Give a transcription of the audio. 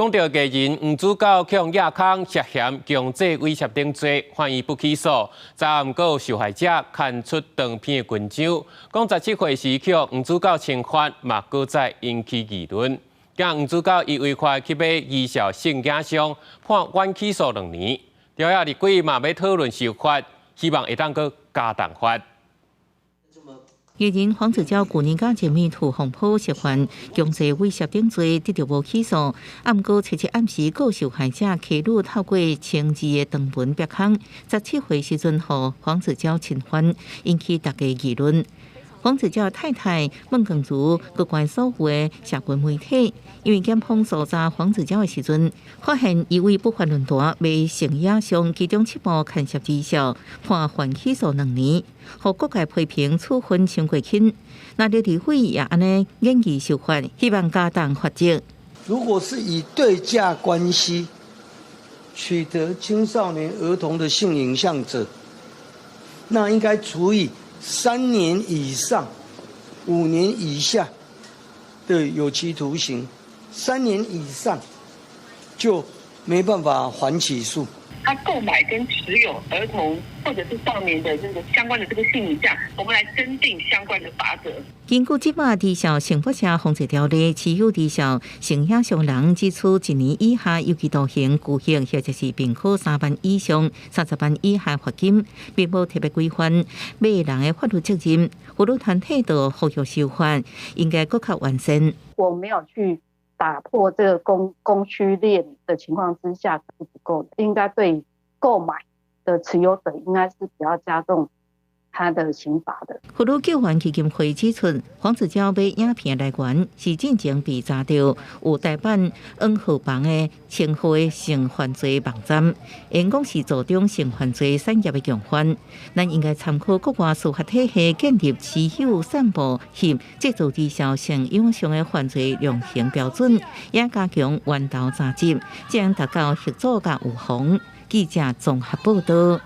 讲到艺人黄子佼向亚康涉嫌强制威胁等罪，判伊不起诉。昨暗有受害者刊出长篇的文章，讲17岁时向黄子佼侵犯，嘛搁再引起议论。将黄子佼以违法去买艺校性影像，判缓起诉2年。调查立委嘛要讨论修法，希望会当搁加重罚。艺人黄子佼去年甲前面涂红坡涉犯强制威胁等罪，得到无起诉。暗过17暗时，各受害者客女透过情字的长文曝光，17岁时阵互黄子佼侵犯，引起大家议论。黄子佼太太孟耿如各关所有的社群媒体，因为检方搜查黄子佼的时阵，发现伊为不法论坛卖性影像，其中7部牵涉绩效，判缓起诉2年，互各界批评处分伤过轻。那立委也安尼建议修法，希望加重罚则。如果是以对价关系取得青少年儿童的性影像者，那应该处以3年以上5年以下的有期徒刑，3年以上就没办法缓起诉。他购买跟持有儿童或者是少年的这个相关的这个性影像，我们来增订相关的罚则。根据即马低效刑罚者防治条例，持有低效性影像人只处1年以下有期徒刑、拘役，或者是并科3万以上30万以下罚金，并无特别规范买人的法律责任。法律团体的呼吁修法应该更加完善。我没有去打破这个供需链的情况之下是不够的，应该对购买的持有者应该是比较加重他的刑罚的。法律救援基金会指出，黄子佼买影片来源是进前被查到有台版恩和房的称呼的性犯罪网站，因讲是助长性犯罪产业的强犯。咱应该参考国外司法体系建立持有、散布及制造低效性影像的犯罪量刑标准，也加强源头查缉，将达到协助甲预防。记者综合报道。